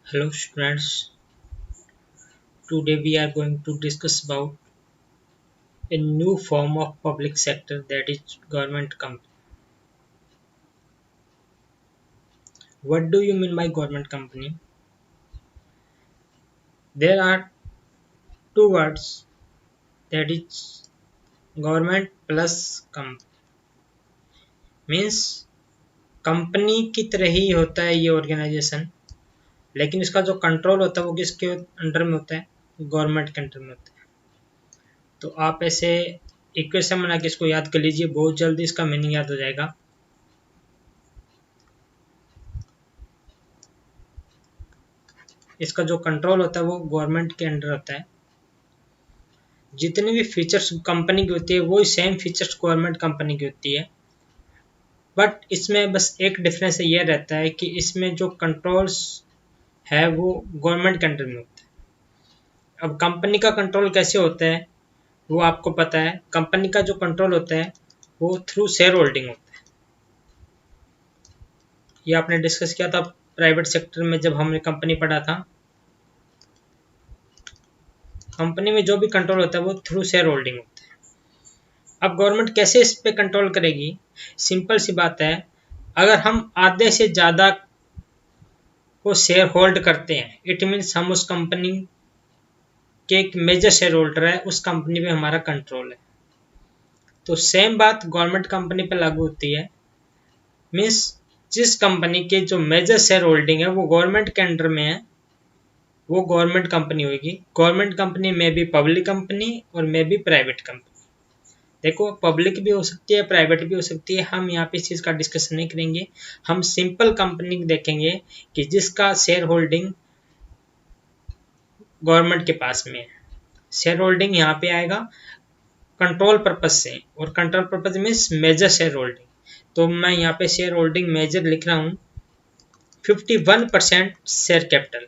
Hello students, today we are going to discuss about a new form of public sector, that is government company. What do you mean by government company? There are two words, that is government plus company. Means company की तरह ही होता है ये organisation, लेकिन इसका जो control होता है वो किसके अंडर में होता है? गवर्नमेंट के अंडर में होता है। तो आप ऐसे इक्वेशन बना के इसको याद कर लीजिए, बहुत जल्दी इसका मीनिंग याद हो जाएगा। इसका जो कंट्रोल होता है वो गवर्नमेंट के अंडर होता है। जितनी भी फीचर्स कंपनी की होती है वही सेम फीचर्स गवर्नमेंट कंपनी की होती है, बट इसमें बस एक डिफरेंस ये रहता है कि इसमें जो कंट्रोल्स है वो गवर्नमेंट के अंडर में होता है। अब कंपनी का कंट्रोल कैसे होता है वो आपको पता है। कंपनी का जो कंट्रोल होता है वो थ्रू शेयर होल्डिंग होता है। ये आपने डिस्कस किया था प्राइवेट सेक्टर में जब हमने कंपनी पढ़ा था। कंपनी में जो भी कंट्रोल होता है वो थ्रू शेयर होल्डिंग होता है। अब गवर्नमेंट कैसे इस पे कंट्रोल करेगी? सिंपल सी बात है, अगर हम आधे से ज़्यादा को शेयर होल्ड करते हैं, इट मीन्स हम उस कंपनी के एक मेजर शेयर होल्डर है, उस कंपनी पे हमारा कंट्रोल है। तो सेम बात गवर्नमेंट कंपनी पे लागू होती है। मीन्स जिस कंपनी के जो मेजर शेयर होल्डिंग है वो गवर्नमेंट के अंडर में है, वो गवर्नमेंट कंपनी होगी। गवर्नमेंट कंपनी में भी पब्लिक कंपनी और में भी प्राइवेट कंपनी। देखो, पब्लिक भी हो सकती है, प्राइवेट भी हो सकती है। हम यहाँ पे इस चीज़ का डिस्कशन नहीं करेंगे। हम सिंपल कंपनी देखेंगे कि जिसका शेयर होल्डिंग गवर्नमेंट के पास में है। शेयर होल्डिंग यहाँ पे आएगा कंट्रोल पर्पज से, और control purpose means major shareholding. तो मैं यहाँ पे शेयर होल्डिंग मेजर लिख रहा हूँ 51% शेयर कैपिटल।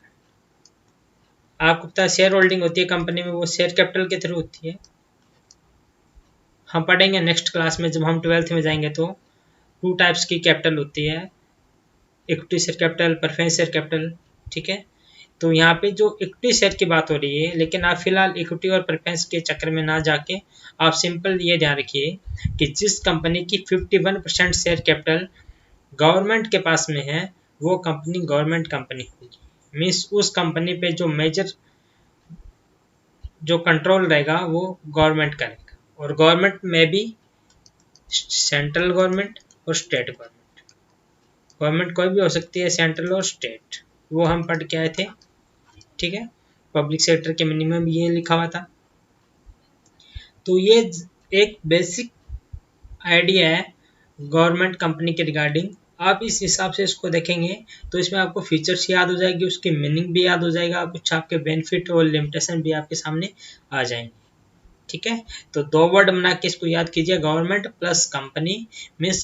आपको पता है शेयर होल्डिंग होती है कंपनी में, वो शेयर कैपिटल के थ्रू होती है। हम पढ़ेंगे नेक्स्ट क्लास में, जब हम 12th में जाएंगे तो टू टाइप्स की कैपिटल होती है, equity share capital, preference share capital. ठीक है, तो यहाँ पे जो इक्विटी शेयर की बात हो रही है, लेकिन आप फिलहाल इक्विटी और प्रेफरेंस के चक्कर में ना जाके आप सिंपल ये ध्यान रखिए कि जिस कंपनी की 51% शेयर कैपिटल गवर्नमेंट के पास में है वो कंपनी गवर्नमेंट कंपनी होगी। मीन्स उस कंपनी पे जो मेजर जो कंट्रोल रहेगा वो गवर्नमेंट करेगा, और गवर्नमेंट में भी सेंट्रल गवर्नमेंट और स्टेट गवर्नमेंट। गवर्नमेंट कोई भी हो सकती है, सेंट्रल और स्टेट, वो हम पढ़ के आए थे। ठीक है, पब्लिक सेक्टर के मिनिमम ये लिखा हुआ था। तो ये एक बेसिक आइडिया है गवर्नमेंट कंपनी के रिगार्डिंग। आप इस हिसाब से इसको देखेंगे तो इसमें आपको फीचर्स याद हो जाएगी, उसकी मीनिंग भी याद हो जाएगा, कुछ आपके बेनिफिट और लिमिटेशन भी आपके सामने आ जाएंगे। ठीक है, तो दो वर्ड बना के इसको याद कीजिए, government plus company. Means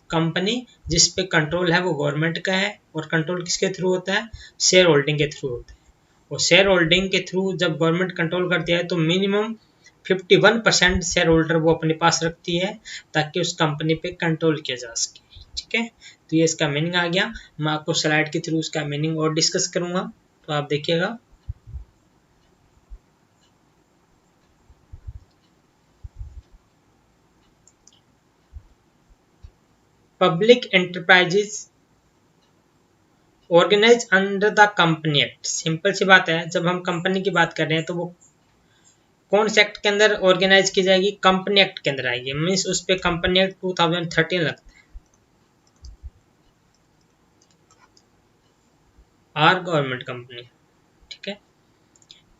company जिस पे कंट्रोल है वो गवर्नमेंट का है, और कंट्रोल किसके थ्रू होता है? शेयर होल्डिंग के थ्रू होता है। और शेयर होल्डिंग के थ्रू जब गवर्नमेंट कंट्रोल करती है तो मिनिमम 51% शेयर होल्डर वो अपने पास रखती है, ताकि उस कंपनी पे कंट्रोल किया जा सके। ठीक है, तो ये इसका मीनिंग आ गया। मैं आपको स्लाइड के थ्रू उसका मीनिंग और डिस्कस करूंगा, तो आप देखिएगा। Public enterprises organise under the company act. Simple सी बात है, जब हम कंपनी की बात कर रहे हैं तो वो कौन से एक्ट के अंदर ऑर्गेनाइज की जाएगी? कंपनी एक्ट के अंदर आएगी। मीन्स उस पर कंपनी एक्ट 2013 लगता है। Are government company. ठीक है,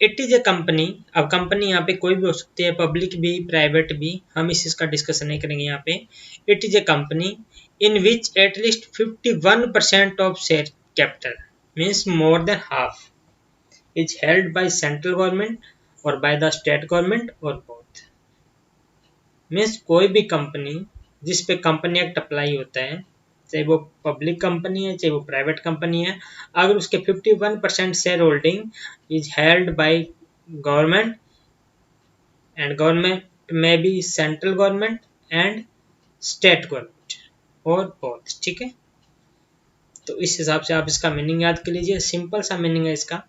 इट इज ए कंपनी। अब कंपनी यहाँ पे कोई भी हो सकती है, पब्लिक भी प्राइवेट भी, हम इस चीज का डिस्कशन नहीं करेंगे यहाँ पे। It is a company in which at least 51% of share capital means more than half is held by central government और बाय द स्टेट गवर्नमेंट और बोथ। मीन्स कोई भी कंपनी जिस पे कंपनी एक्ट अप्लाई होता है, चाहे वो पब्लिक कंपनी है चाहे वो प्राइवेट कंपनी है, अगर उसके 51% share holding is held by government, and government में भी central government and state government और बोथ। ठीक है, तो इस हिसाब से आप इसका मीनिंग याद कर लीजिए, सिंपल सा मीनिंग है इसका।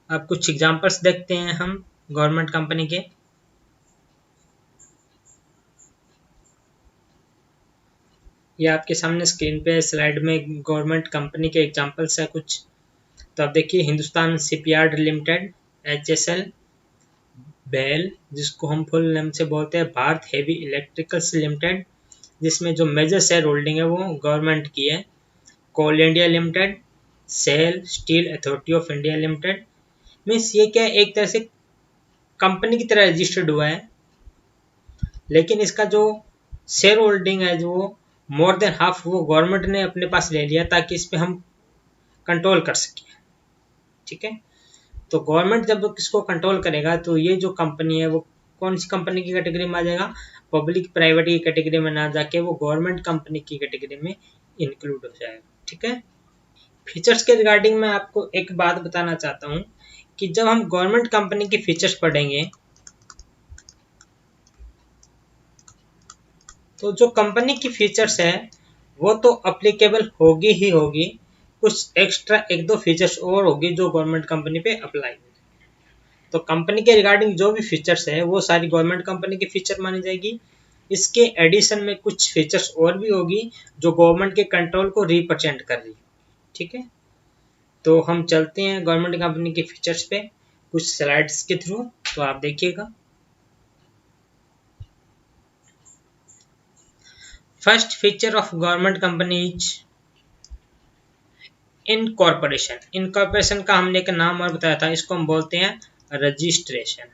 अब कुछ एग्जांपल्स देखते हैं हम गवर्नमेंट कंपनी के। ये आपके सामने स्क्रीन पे स्लाइड में गवर्नमेंट कंपनी के एग्जांपल्स है कुछ। तो आप देखिए, Hindustan shipyard limited, HSL, BEL जिसको हम फुल नेम से बोलते हैं भारत हेवी इलेक्ट्रिकल्स लिमिटेड, जिसमें जो मेजर शेयर होल्डिंग है वो गवर्नमेंट की है, Coal India Limited, SAIL Steel Authority of India Limited. Means ये क्या है, एक तरह से कंपनी की तरह रजिस्टर्ड हुआ है, लेकिन इसका जो शेयर होल्डिंग है जो मोर देन हाफ वो गवर्नमेंट ने अपने पास ले लिया ताकि इस पे हम कंट्रोल कर सकें। ठीक है, तो गवर्नमेंट जब किसको कंट्रोल करेगा तो ये जो कंपनी है वो कौन सी कंपनी की कैटेगरी में आ जाएगा, पब्लिक प्राइवेट की कैटेगरी में ना जाके वो गवर्नमेंट कंपनी की कैटेगरी में इंक्लूड हो जाएगा। ठीक है, फीचर्स के रिगार्डिंग मैं आपको एक बात बताना चाहता हूँ कि जब हम गवर्नमेंट कंपनी की फीचर्स पढ़ेंगे तो जो कंपनी की फीचर्स है वो तो अप्लीकेबल होगी ही होगी, कुछ एक्स्ट्रा एक दो फीचर्स और होगी जो गवर्नमेंट कंपनी पे अप्लाई होगी। तो कंपनी के रिगार्डिंग जो भी फीचर्स है वो सारी गवर्नमेंट कंपनी की फीचर मानी जाएगी। इसके एडिशन में कुछ फीचर्स और भी होगी जो गवर्नमेंट के कंट्रोल को रिप्रेजेंट कर रही है। ठीक है, तो हम चलते हैं गवर्नमेंट कंपनी के फीचर्स पे कुछ स्लाइड्स के थ्रू, तो आप देखिएगा। First feature of government company is incorporation. Incorporation का हमने एक नाम और बताया था, इसको हम बोलते हैं रजिस्ट्रेशन।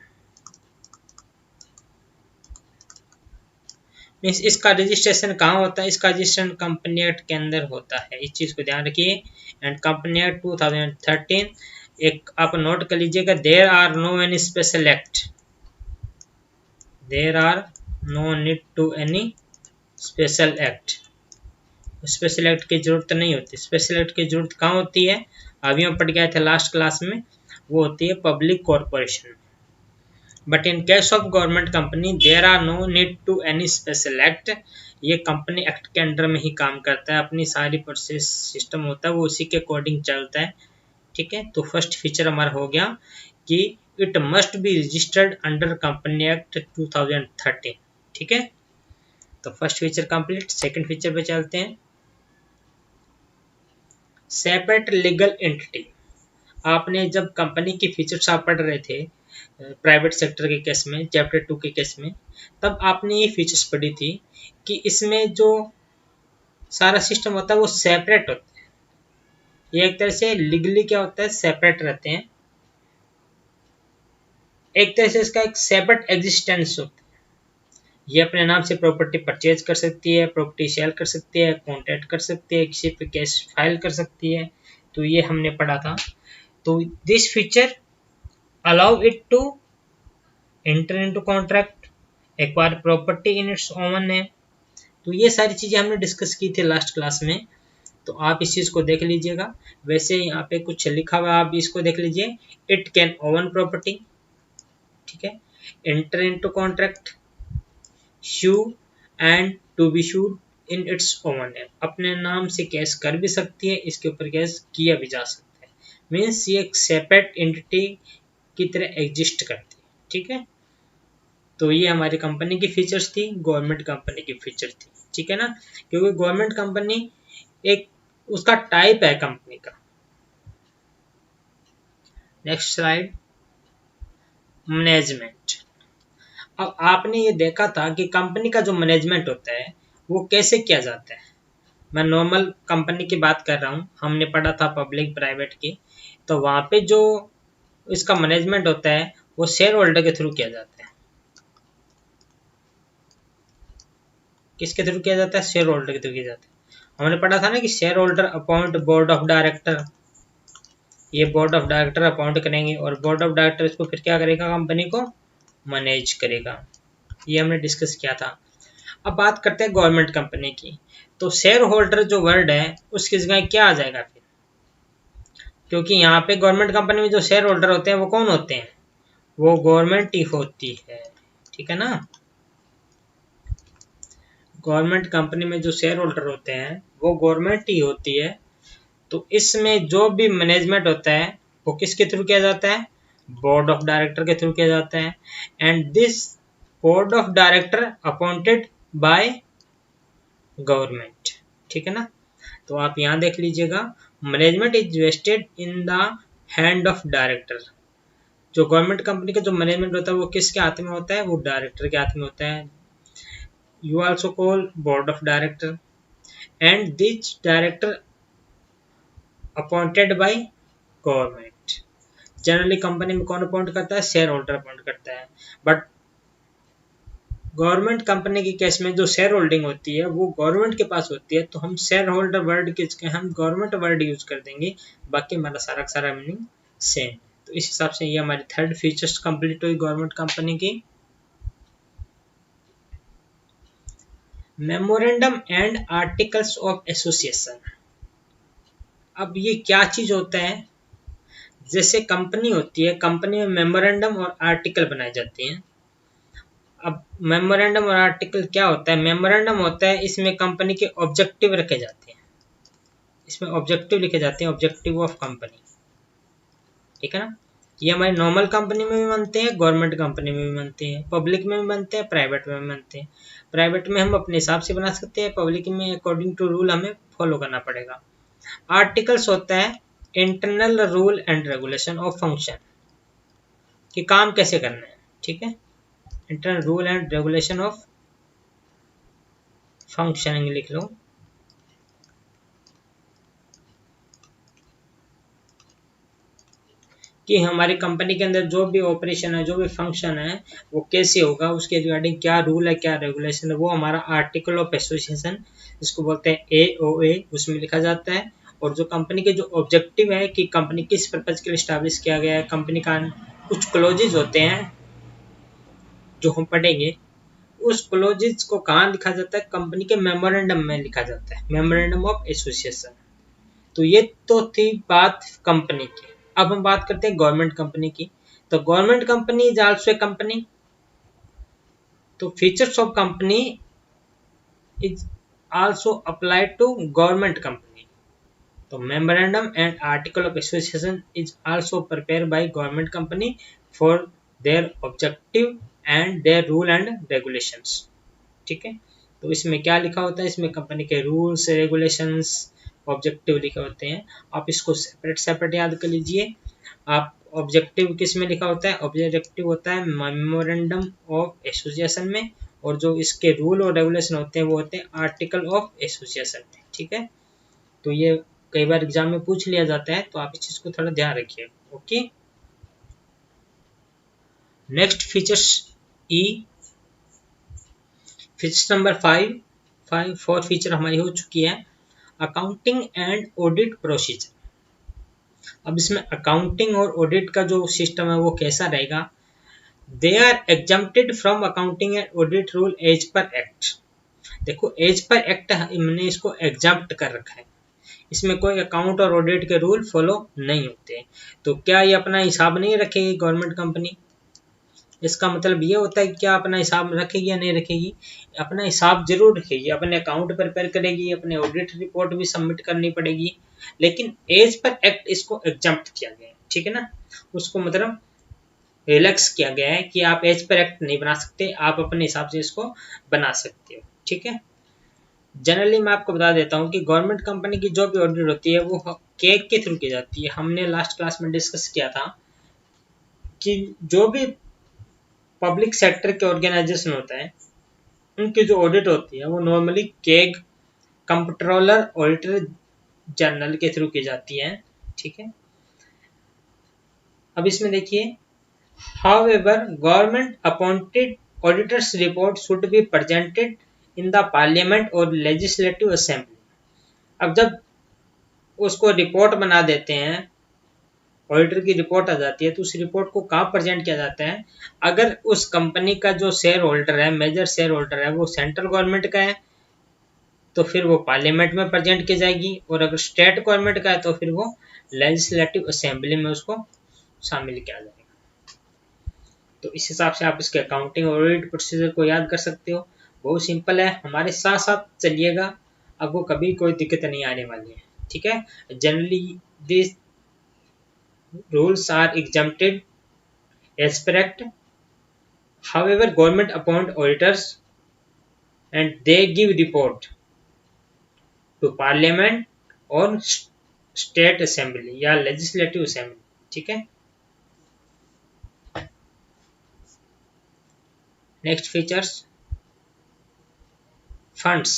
मीन्स इसका रजिस्ट्रेशन कहाँ होता है, इसका रजिस्ट्रेशन कंपनी एक्ट के अंदर होता है, इस चीज को ध्यान रखिए। एंड कंपनी एक्ट 2013 एक आप नोट कर लीजिएगा, there are no any special act, there are no need to any special act. Special act की जरूरत नहीं होती। स्पेशल एक्ट की जरूरत कहाँ होती है, अभी हम पढ़ गए थे लास्ट क्लास में, वो होती है public corporation. But in case of government company there are no need to any special act. ये कंपनी एक्ट के अंडर में ही काम करता है, अपनी सारी प्रोसेस सिस्टम होता है वो उसी के अकॉर्डिंग चलता है। ठीक है, तो फर्स्ट फीचर हमारा हो गया कि it must be registered under company act 2013। ठीक है, तो first feature complete. Second feature पे चलते हैं, सेपरेट लीगल एंटिटी। आपने जब कंपनी की फीचर्स आप पढ़ रहे थे प्राइवेट सेक्टर के केस में, चैप्टर 2 के केस में, तब आपने ये फीचर्स पढ़ी थी कि इसमें जो सारा सिस्टम होता है वो सेपरेट होता है। ये एक तरह से लीगली क्या होता है, सेपरेट रहते हैं, एक तरह से इसका एक सेपरेट एग्जिस्टेंस होता है। ये अपने नाम से प्रॉपर्टी परचेज कर सकती है, प्रॉपर्टी सेल कर सकती है, कॉन्ट्रैक्ट कर सकती है, किसी पे केस फाइल कर सकती है। तो ये हमने पढ़ा था। तो this feature allow it to enter into contract, acquire property in its own name. तो ये सारी चीजें हमने डिस्कस की थी लास्ट क्लास में, तो आप इस चीज को देख लीजिएगा। वैसे यहाँ पे कुछ लिखा हुआ है, आप इसको देख लीजिए। इट कैन ओन प्रॉपर्टी, ठीक है, enter into contract, sue and to be sued in its own name. अपने नाम से केस कर भी सकती है, इसके ऊपर केस किया भी जा सकता है। मीन्स ये एक सेपरेट एंटिटी की तरह एग्जिस्ट करती है। ठीक है, तो ये हमारी कंपनी की फीचर्स थी, गवर्नमेंट कंपनी की फीचर थी। ठीक है ना, क्योंकि गवर्नमेंट कंपनी एक उसका टाइप है कंपनी का। Next slide, management. अब आपने ये देखा था कि कंपनी का जो मैनेजमेंट होता है वो कैसे किया जाता है। मैं नॉर्मल कंपनी की बात कर रहा हूँ, हमने पढ़ा था पब्लिक प्राइवेट की, तो वहां पे जो इसका मैनेजमेंट होता है वो शेयर होल्डर के थ्रू किया जाता है। किसके थ्रू किया जाता है, शेयर होल्डर के थ्रू किया जाता है। हमने पढ़ा था ना कि shareholder appoint board of director, ये बोर्ड ऑफ डायरेक्टर अपॉइंट करेंगे और बोर्ड ऑफ डायरेक्टर इसको फिर क्या करेगा, कंपनी को मैनेज करेगा। ये हमने डिस्कस किया था। अब बात करते हैं गवर्नमेंट कंपनी की, तो शेयर होल्डर जो वर्ड है उसकी जगह क्या आ जाएगा फिर, क्योंकि यहाँ पे गवर्नमेंट कंपनी में जो शेयर होल्डर होते हैं वो कौन होते हैं, वो गवर्नमेंट ही होती है। ठीक है ना, गवर्नमेंट कंपनी में जो शेयर होल्डर होते हैं वो गवर्नमेंट ही होती है। तो इसमें जो भी मैनेजमेंट होता है वो किसके थ्रू किया जाता है? बोर्ड ऑफ डायरेक्टर के थ्रू किया जाता है। And this board of director appointed by government. ठीक है ना? तो आप यहाँ देख लीजिएगा, management is vested in the hand of director. जो गवर्नमेंट कंपनी का जो मैनेजमेंट होता है वो किसके हाथ में होता है? वो डायरेक्टर के हाथ में होता है। You also call board of director and this director appointed by government. Generally company में कौन अपॉइंट करता है? शेयर होल्डर अपॉइंट करता है। बट गवर्नमेंट कंपनी की केस में जो शेयर होल्डिंग होती है वो गवर्नमेंट के पास होती है, तो हम शेयर होल्डर वर्ड के जगह हम गवर्नमेंट वर्ड यूज कर देंगे, बाकी हमारा सारा सारा मीनिंग सेम। तो इस हिसाब से ये हमारी थर्ड फीचर्स कंप्लीट हुई गवर्नमेंट कंपनी की। Memorandum and articles of association. अब ये क्या चीज होता है? जैसे कंपनी होती है, कंपनी में मेमोरेंडम और आर्टिकल बनाए जाते हैं। अब मेमोरेंडम और आर्टिकल क्या होता है? मेमोरेंडम होता है इसमें कंपनी के ऑब्जेक्टिव रखे जाते हैं, इसमें ऑब्जेक्टिव लिखे जाते हैं, ऑब्जेक्टिव ऑफ कंपनी। ठीक है ना? ये हमारी नॉर्मल कंपनी में भी बनते हैं, गवर्नमेंट कंपनी में भी बनते हैं, पब्लिक में भी बनते हैं, प्राइवेट में भी बनते हैं। प्राइवेट में हम अपने हिसाब से बना सकते हैं, पब्लिक में अकॉर्डिंग टू रूल हमें फॉलो करना पड़ेगा। आर्टिकल्स होता है internal rule and regulation of function, कि काम कैसे करना है। ठीक है? Internal rule and regulation of functioning लिख लो। कि हमारी कंपनी के अंदर जो भी ऑपरेशन है, जो भी फंक्शन है, वो कैसे होगा, उसके रिगार्डिंग क्या रूल है, क्या रेगुलेशन है, वो हमारा आर्टिकल ऑफ एसोसिएशन, इसको बोलते हैं AOA, उसमें लिखा जाता है। और जो कंपनी के जो ऑब्जेक्टिव है कि कंपनी किस पर्पज के लिए स्टैब्लिश किया गया है, कंपनी का कुछ क्लोजेज होते हैं जो हम पढ़ेंगे, उस क्लोजेज को कहाँ लिखा जाता है? कंपनी के मेमोरेंडम में लिखा जाता है, मेमोरेंडम ऑफ एसोसिएशन। तो ये तो थी बात कंपनी की। अब हम बात करते हैं गवर्नमेंट कंपनी की। तो government company is also a company. तो features of company is also applied to government company. तो memorandum and article of association is also prepare by government company for their objective and their rule and regulations. ठीक है? तो इसमें क्या लिखा होता है? इसमें कंपनी के रूल्स, रेगुलेशंस, ऑब्जेक्टिव लिखे होते हैं। आप इसको सेपरेट सेपरेट याद कर लीजिए। आप ऑब्जेक्टिव किस में लिखा होता है? ऑब्जेक्टिव होता है मेमोरेंडम ऑफ एसोसिएशन में, और जो इसके रूल और रेगुलेशन होते हैं वो होते हैं आर्टिकल ऑफ एसोसिएशन में। ठीक है? तो ये कई बार एग्जाम में पूछ लिया जाता है, तो आप इस चीज को थोड़ा ध्यान रखिए। ओके, नेक्स्ट फीचर्स ई, फीचर नंबर 5 4 फीचर हमारी हो चुकी है, अकाउंटिंग एंड ऑडिट प्रोसीजर। अब इसमें अकाउंटिंग और ऑडिट का जो सिस्टम है वो कैसा रहेगा? They are exempted from accounting and audit rule as per act. देखो, एज पर एक्ट हमने इसको एग्जम्प्ट कर रखा है, इसमें कोई अकाउंट और ऑडिट के रूल फॉलो नहीं होते। तो क्या ये अपना हिसाब नहीं रखेगी गवर्नमेंट कंपनी? इसका मतलब ये होता है कि क्या अपना हिसाब रखेगी या नहीं रखेगी? अपना हिसाब जरूर रखेगी, अपने अकाउंट प्रिपेयर करेगी, अपने ऑडिट रिपोर्ट भी सबमिट करनी पड़ेगी, लेकिन एज पर एक्ट इसको एग्जम्प्ट किया गया है। ठीक है ना? उसको मतलब रिलैक्स किया गया है कि आप एज पर एक्ट नहीं बना सकते, आप अपने हिसाब से इसको बना सकते हो। ठीक है? जनरली मैं आपको बता देता हूँ कि गवर्नमेंट कंपनी की जो भी ऑडिट होती है वो केग के थ्रू की जाती है। हमने लास्ट क्लास में डिस्कस किया था कि जो भी पब्लिक सेक्टर के ऑर्गेनाइजेशन होता है उनकी जो ऑडिट होती है वो normally keg, controller, auditor general के थ्रू की जाती है। ठीक है? अब इसमें देखिए, however government appointed auditors report should be presented in the parliament और लेजिस्लेटिव असेंबली। अब जब उसको रिपोर्ट बना देते हैं, ऑडिटर की रिपोर्ट आ जाती है, तो उस रिपोर्ट को कहाँ प्रेजेंट किया जाता है? अगर उस कंपनी का जो शेयर होल्डर है, मेजर शेयर होल्डर है, वो सेंट्रल गवर्नमेंट का है तो फिर वो पार्लियामेंट में प्रेजेंट की जाएगी, और अगर स्टेट गवर्नमेंट का है तो फिर वो लेजिस्लेटिव असेंबली में उसको शामिल किया जाएगा। तो इस हिसाब से आप इसके अकाउंटिंग और ऑडिट प्रोसीजर को याद कर सकते हो। बहुत सिंपल है, हमारे साथ साथ चलिएगा, आपको कभी कोई दिक्कत नहीं आने वाली है, ठीक है। Generally this rules are exempted as per act. However, government appoint auditors and they give report to parliament और स्टेट असेंबली या लेजिस्लेटिव असेंबली, ठीक है। नेक्स्ट फीचर्स, फंड्स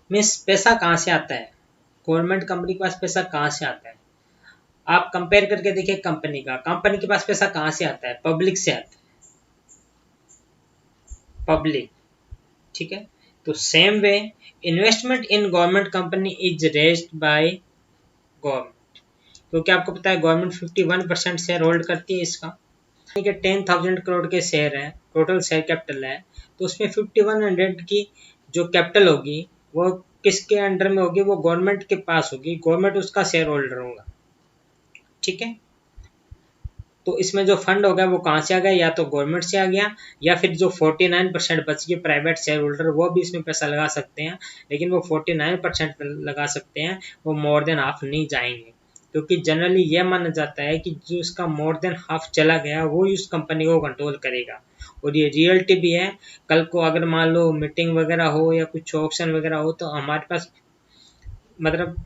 मीन्स पैसा कहाँ से आता है, गवर्नमेंट कंपनी के पास पैसा कहाँ से आता है। आप कंपेयर करके देखिए कंपनी के पास पैसा कहाँ से आता है, पब्लिक से आता है, पब्लिक, ठीक है। तो same way investment in government company is raised by government, क्योंकि आपको पता है गवर्नमेंट 51% शेयर होल्ड करती है इसका, 10,000 करोड़ के शेयर है, टोटल शेयर कैपिटल है, तो उसमें 5100 की जो कैपिटल होगी वो किसके अंडर में होगी, वो गवर्नमेंट के पास होगी, गवर्नमेंट उसका शेयर होल्डर होगा, ठीक है। तो इसमें जो फंड होगा वो कहाँ से आ गया, या तो गवर्नमेंट से आ गया, या फिर जो 49% बच गए प्राइवेट शेयर होल्डर वो भी इसमें पैसा लगा सकते हैं, लेकिन वो 49% लगा सकते हैं, वो मोर देन हाफ नहीं जाएंगे, क्योंकि जनरली ये माना जाता है कि जो इसका मोर देन हाफ चला गया वो उस कंपनी को कंट्रोल करेगा, और ये रियलिटी भी है। कल को अगर मान लो मीटिंग वगैरह हो या कुछ ऑप्शन वगैरह हो तो हमारे पास मतलब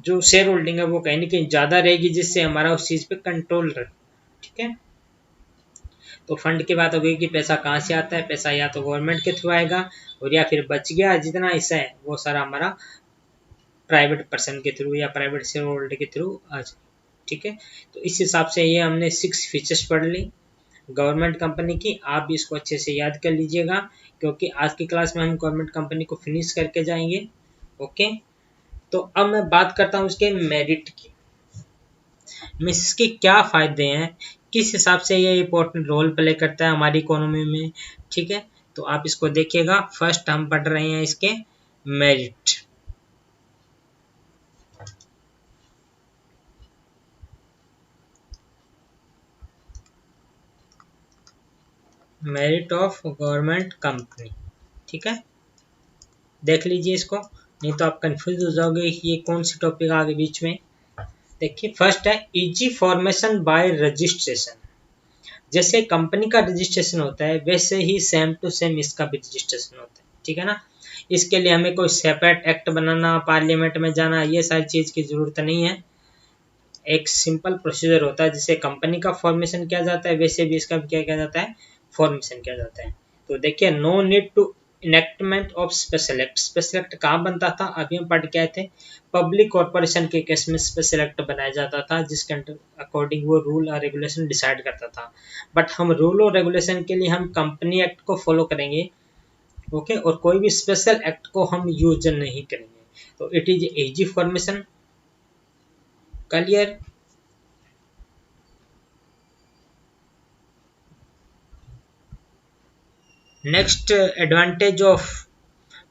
जो शेयर होल्डिंग है वो कहीं ना कहीं ज़्यादा रहेगी, जिससे हमारा उस चीज़ पे कंट्रोल रहे, ठीक है। तो फंड की बात हो गई कि पैसा कहाँ से आता है, पैसा या तो गवर्नमेंट के थ्रू आएगा, और या फिर बच गया जितना हिस्सा है वो सारा हमारा प्राइवेट पर्सन के थ्रू या प्राइवेट शेयर होल्डर के थ्रू आ जाए, ठीक है। तो इस हिसाब से ये हमने 6 फीचर्स पढ़ ली गवर्नमेंट कंपनी की, आप भी इसको अच्छे से याद कर लीजिएगा, क्योंकि आज की क्लास में हम गवर्नमेंट कंपनी को फिनिश करके जाएंगे, ओके। तो अब मैं बात करता हूँ इसके मेरिट की, मीन्स इसके क्या फायदे हैं, किस हिसाब से ये इम्पोर्टेंट रोल प्ले करता है हमारी इकोनॉमी में, ठीक है। तो आप इसको देखिएगा। फर्स्ट हम पढ़ रहे हैं इसके merit. Merit of government company, ठीक है, देख लीजिए इसको, नहीं तो आप कंफ्यूज हो जाओगे कि ये कौन सी टॉपिक आ गई बीच में। देखिए फर्स्ट है इजी फॉर्मेशन बाय रजिस्ट्रेशन, जैसे कंपनी का रजिस्ट्रेशन होता है वैसे ही सेम टू सेम इसका भी रजिस्ट्रेशन होता है, ठीक है ना। इसके लिए हमें कोई सेपरेट एक्ट बनाना, पार्लियामेंट में जाना, ये सारी चीज़ की ज़रूरत नहीं है। एक सिंपल प्रोसीजर होता है, जिसे कंपनी का फॉर्मेशन किया जाता है वैसे भी इसका भी क्या किया जाता है, फॉर्मेशन किया जाता है। तो देखिए no need to enactment of special act, special act कहाँ बनता था, अभी हम पढ़ के आए थे, पब्लिक कॉर्पोरेशन के केस में स्पेशल एक्ट बनाया जाता था, जिसके अकॉर्डिंग वो रूल और रेगुलेशन डिसाइड करता था। बट हम रूल और रेगुलेशन के लिए हम कंपनी एक्ट को फॉलो करेंगे, ओके, और कोई भी स्पेशल एक्ट को हम यूज नहीं करेंगे। तो it is easy formation, clear. Next advantage of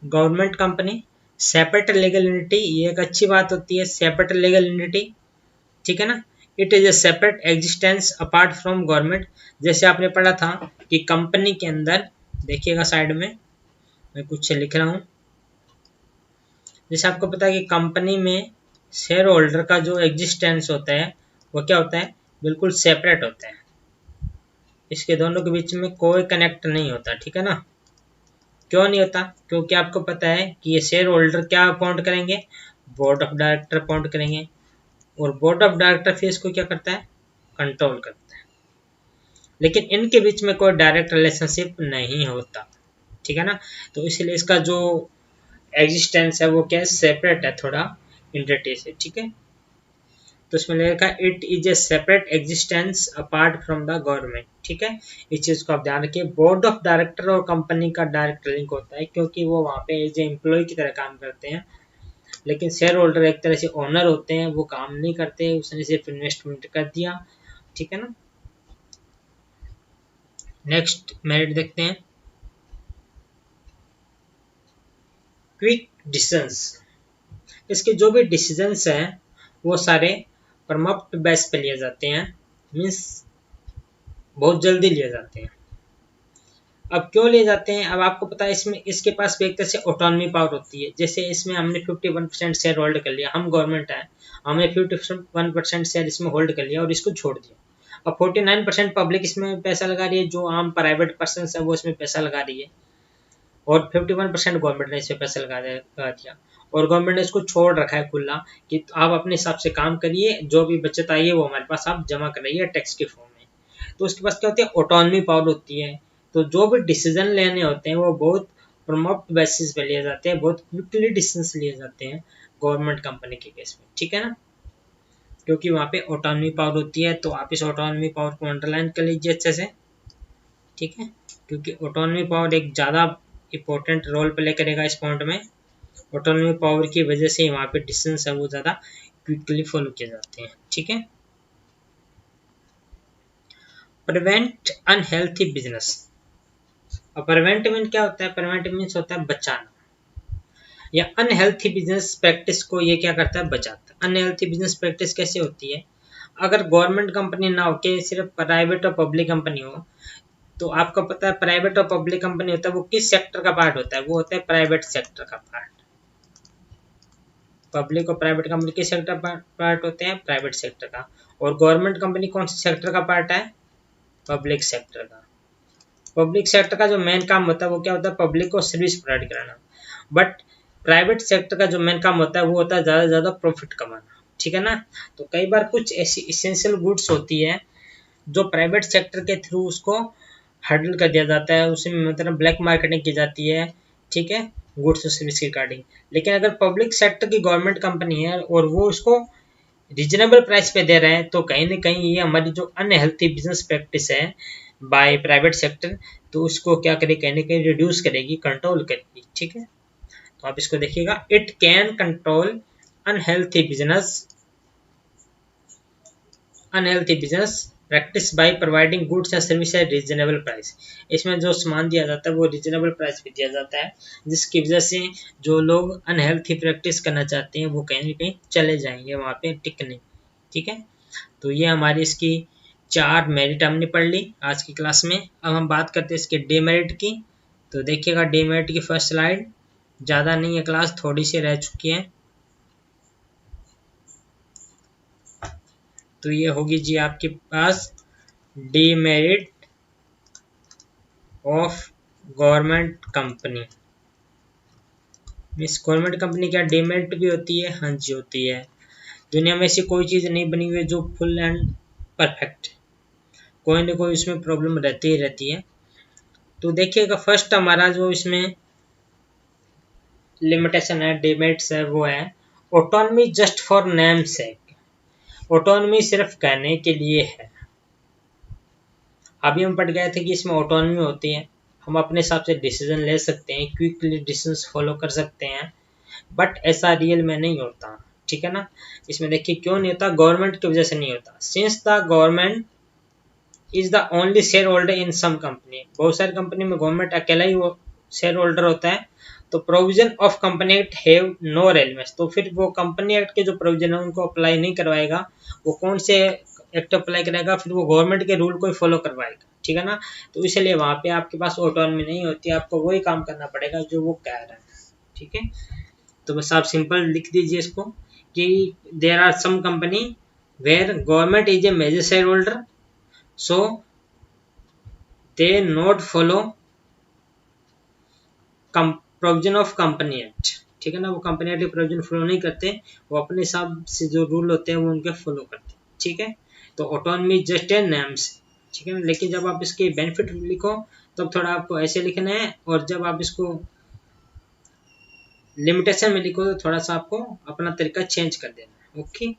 government company, separate legal entity, ये एक अच्छी बात होती है, सेपरेट लीगल एंटिटी, ठीक है ना। It is A separate existence apart from government, जैसे आपने पढ़ा था कि कंपनी के अंदर, देखिएगा साइड में मैं कुछ लिख रहा हूँ, जैसे आपको पता है कि कंपनी में शेयर होल्डर का जो एग्जिस्टेंस होता है वो क्या होता है, बिल्कुल सेपरेट होता है, इसके दोनों के बीच में कोई कनेक्ट नहीं होता, ठीक है ना। क्यों नहीं होता, क्योंकि आपको पता है कि ये शेयर होल्डर क्या अपॉइंट करेंगे, बोर्ड ऑफ डायरेक्टर अपॉइंट करेंगे, और बोर्ड ऑफ डायरेक्टर फिर इसको क्या करता है, कंट्रोल करता है, लेकिन इनके बीच में कोई डायरेक्ट रिलेशनशिप नहीं होता, ठीक है ना। तो इसलिए इसका जो एग्जिस्टेंस है वो क्या है, सेपरेट है थोड़ा एंटिटी से, ठीक है। तो इसमें लिखा it is A separate existence apart from the government, ठीक है। इस चीज को आप ध्यान रखिए। बोर्ड ऑफ डायरेक्टर और कंपनी का डायरेक्ट लिंक होता है, क्योंकि वो वहाँ पे एज ए एम्प्लॉय की तरह काम करते हैं, लेकिन शेयर होल्डर एक तरह से ओनर होते हैं, वो काम नहीं करते, उसने सिर्फ इन्वेस्टमेंट कर दिया, ठीक है ना। नेक्स्ट मेरिट देखते हैं, क्विक डिसीजंस, इसके जो भी डिसीजंस हैं वो सारे प्रॉम्प्ट बेस पे लिए जाते हैं, मीन्स बहुत जल्दी लिए जाते हैं, अब क्यों ले जाते हैं, अब आपको पता है इसमें इसके पास भी एक तरह से ऑटोनॉमी पावर होती है। जैसे इसमें हमने 51% शेयर होल्ड कर लिया, हम गवर्नमेंट है, हमने 51% शेयर इसमें होल्ड कर लिया और इसको छोड़ दिया। अब 49% पब्लिक इसमें पैसा लगा रही है, जो आम प्राइवेट पर्सन है वो इसमें पैसा लगा रही है, और 51% गवर्नमेंट ने इसमें पैसा लगा दिया, और गवर्नमेंट ने इसको छोड़ रखा है खुला कि आप अपने हिसाब से काम करिए, जो भी बचत आई है वो हमारे पास आप जमा कराइए टैक्स के फॉर्म में। तो उसके पास क्या होती है, ऑटोनॉमी पावर होती है। तो जो भी डिसीजन लेने होते हैं वो बहुत प्रमोट बेसिस पे लिए जाते हैं, बहुत क्विकली डिसीजन लिए जाते हैं गवर्नमेंट कंपनी के केस में, ठीक है ना, क्योंकि वहाँ पे ऑटोनॉमी पावर होती है। तो आप इस ऑटोनॉमी पावर को अंडरलाइन कर लीजिए अच्छे से, ठीक है, क्योंकि ऑटोनॉमी पावर एक ज़्यादा इंपॉर्टेंट रोल प्ले करेगा इस पॉइंट में। ऑटोनॉमी पावर की वजह से वहाँ पे डिसीजन है वो ज़्यादा क्विकली फॉलो किए जाते हैं, ठीक है। Prevent unhealthy business. और प्रिवेंट मीन क्या होता है, प्रिवेंट मीन्स होता है बचाना, या अनहेल्थी बिजनेस प्रैक्टिस को ये क्या करता है, बचाता है। अनहेल्थी बिजनेस प्रैक्टिस कैसे होती है, अगर गवर्नमेंट कंपनी ना होके सिर्फ प्राइवेट और पब्लिक कंपनी हो, तो आपको पता है प्राइवेट और पब्लिक कंपनी होता है वो किस सेक्टर का पार्ट होता है, वो होता है प्राइवेट सेक्टर का पार्ट। पब्लिक और प्राइवेट कंपनी किस सेक्टर पार्ट होते हैं, प्राइवेट सेक्टर का। और गवर्नमेंट कंपनी कौन से सेक्टर का पार्ट है, पब्लिक सेक्टर का। पब्लिक सेक्टर का जो मेन काम होता है वो क्या होता है, पब्लिक को सर्विस प्रोवाइड कराना। बट प्राइवेट सेक्टर का जो मेन काम होता है वो होता है ज़्यादा से ज़्यादा प्रॉफिट कमाना, ठीक है ना। तो कई बार कुछ ऐसी इसेंशियल गुड्स होती है जो प्राइवेट सेक्टर के थ्रू उसको हैंडल कर दिया जाता है, उसमें मतलब ब्लैक मार्केटिंग की जाती है, ठीक है, गुड्स और सर्विस की रिगार्डिंग। लेकिन अगर पब्लिक सेक्टर की गवर्नमेंट कंपनी है और वो उसको रीजनेबल प्राइस पे दे रहे हैं, तो कहीं ना कहीं ये हमारी जो अनहेल्थी बिजनेस प्रैक्टिस है बाय प्राइवेट सेक्टर, तो उसको क्या करेगी, कहीं ना कहीं रिड्यूस करेगी, कंट्रोल करेगी, ठीक है। तो आप इसको देखिएगा, it can control unhealthy business practice by providing goods and service eight reasonable price. इसमें जो सामान दिया जाता है वो रीजनेबल प्राइस पे दिया जाता है, जिसकी वजह से जो लोग अनहेल्थी प्रैक्टिस करना चाहते हैं वो कहीं ना कहीं चले जाएंगे वहाँ पे टिकने, ठीक है। तो ये हमारी इसकी 4 मेरिट हमने पढ़ ली आज की क्लास में। अब हम बात करते हैं इसके डीमेरिट की। तो देखिएगा डीमेरिट की फर्स्ट स्लाइड, ज़्यादा नहीं है क्लास, थोड़ी सी रह चुकी है। तो ये होगी जी आपके पास demerit of government company. Miss government company क्या डीमेरिट भी होती है, हाँ जी होती है। दुनिया में ऐसी कोई चीज़ नहीं बनी हुई है जो फुल एंड परफेक्ट, कोई ना कोई इसमें प्रॉब्लम रहती ही रहती है। तो देखिएगा फर्स्ट हमारा जो इसमें लिमिटेशन है, डीमेरिट्स है, वो है autonomy just for name sec. Autonomy सिर्फ कहने के लिए है। अभी हम पढ़ गए थे कि इसमें ऑटोनॉमी होती है, हम अपने हिसाब से डिसीजन ले सकते हैं, क्विकली डिसीजन फॉलो कर सकते हैं, बट ऐसा रियल में नहीं होता, ठीक है ना। इसमें देखिए क्यों नहीं होता, गवर्नमेंट की वजह से नहीं होता। Since the government is the only shareholder in some company, बहुत सारी कंपनी में गवर्नमेंट अकेला ही वो शेयर होल्डर होता है, तो provision of company act have no relevance. तो फिर वो कंपनी एक्ट के जो प्रोविजन है उनको अप्लाई नहीं करवाएगा। वो कौन से एक्ट अप्लाई करेगा, फिर वो गवर्नमेंट के रूल को ही फॉलो करवाएगा, ठीक है ना। तो इसलिए वहाँ पे आपके पास ऑटोनॉमी नहीं होती, आपको वही काम करना पड़ेगा जो वो कह रहा है, ठीक है। तो बस आप सिंपल लिख दीजिए इसको कि there are some company where government is a major shareholder, so they not follow provision of company act, ठीक है ना। वो कंपनी एक्ट के प्रोविजन फॉलो नहीं करते, वो अपने हिसाब से जो रूल होते हैं वो उनके फॉलो करते हैं, ठीक है। तो ऑटोनॉमी जस्ट ए नेम्स, ठीक है ना। लेकिन जब आप इसके बेनिफिट लिखो तब थोड़ा आपको ऐसे लिखना है, और जब आप इसको लिमिटेशन में लिखो तो थोड़ा सा आपको अपना तरीका चेंज कर देना है, ओके।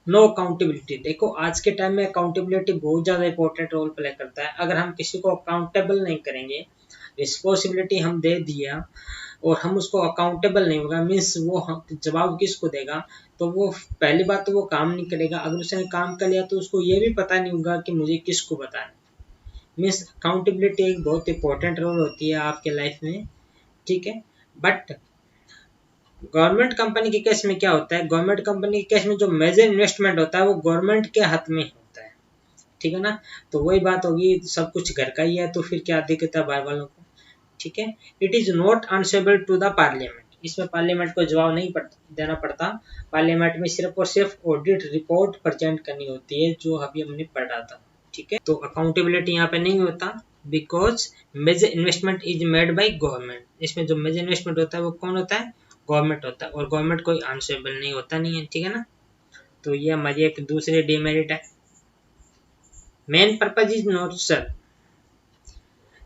नो अकाउंटेबिलिटी, देखो आज के टाइम में अकाउंटेबिलिटी बहुत ज़्यादा इंपॉर्टेंट रोल प्ले करता है। अगर हम किसी को अकाउंटेबल नहीं करेंगे, रिस्पॉन्सिबिलिटी हम दे दिया और हम उसको अकाउंटेबल नहीं होगा, मीन्स वो जवाब किसको देगा, तो वो पहली बात तो वो काम नहीं करेगा। अगर उसने काम कर लिया तो उसको ये भी पता नहीं होगा कि मुझे किसको बताना। मीन्स अकाउंटेबिलिटी एक बहुत इंपॉर्टेंट रोल होती है आपके लाइफ में, ठीक है। बट गवर्नमेंट कंपनी के केस में क्या होता है, गवर्नमेंट कंपनी के केस में जो मेजर इन्वेस्टमेंट होता है वो गवर्नमेंट के हाथ में होता है, ठीक है ना। तो वही बात होगी, सब कुछ घर का ही है तो फिर क्या दिक्कत है बाहर वालों को, ठीक है। It is not answerable to the parliament, इसमें पार्लियामेंट को जवाब नहीं देना पड़ता। पार्लियामेंट में सिर्फ और सिर्फ ऑडिट रिपोर्ट प्रेजेंट करनी होती है, जो अभी हमने पढ़ा था, ठीक है। तो अकाउंटेबिलिटी यहाँ पे नहीं होता, because major investment is made by government. इसमें जो मेजर इन्वेस्टमेंट होता है वो कौन होता है, गवर्नमेंट होता है, और गवर्नमेंट कोई आंसरेबल नहीं होता नहीं है, ठीक है ना। तो ये हमारी एक दूसरी डिमेरिट है। Main purpose is not serve.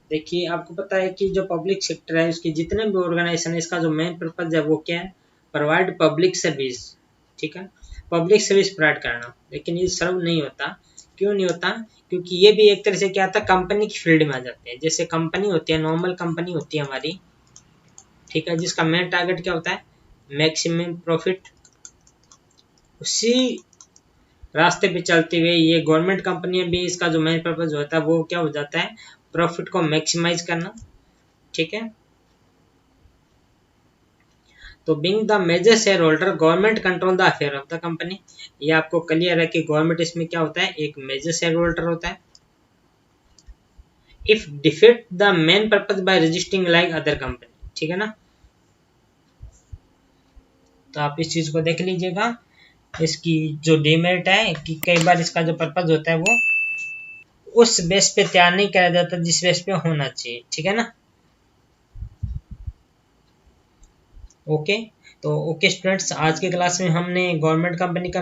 देखिए आपको पता है कि जो पब्लिक सेक्टर है उसके जितने भी ऑर्गेनाइजेशन है, इसका जो मेन पर्पज है वो क्या है, प्रोवाइड पब्लिक सर्विस, ठीक है, पब्लिक सर्विस प्रोवाइड करना। लेकिन ये सर्व नहीं होता, क्यों नहीं होता, क्योंकि ये भी एक तरह से क्या था, कंपनी की फील्ड में आ जाते हैं। जैसे कंपनी होती है, नॉर्मल कंपनी होती है हमारी, ठीक है, जिसका मेन टारगेट क्या होता है, मैक्सिमम प्रॉफिट। उसी रास्ते पे चलते हुए ये गवर्नमेंट कंपनियां भी, इसका जो मेन पर्पज होता है वो क्या हो जाता है, प्रॉफिट को मैक्सिमाइज करना, ठीक है। तो being the major shareholder government control the affair of the company. ये आपको क्लियर है कि गवर्नमेंट इसमें क्या होता है, एक मेजर शेयर होल्डर होता है। If defeat the main purpose by registering like other company, ठीक है ना। तो आप इस चीज को देख लीजिएगा, इसकी जो डिमेरिट है कि कई बार इसका जो पर्पज होता है वो उस बेस पे तैयार नहीं किया जाता जिस बेस पे होना चाहिए, ठीक है ना। ओके, तो ओके स्टूडेंट्स, आज के क्लास में हमने गवर्नमेंट कंपनी का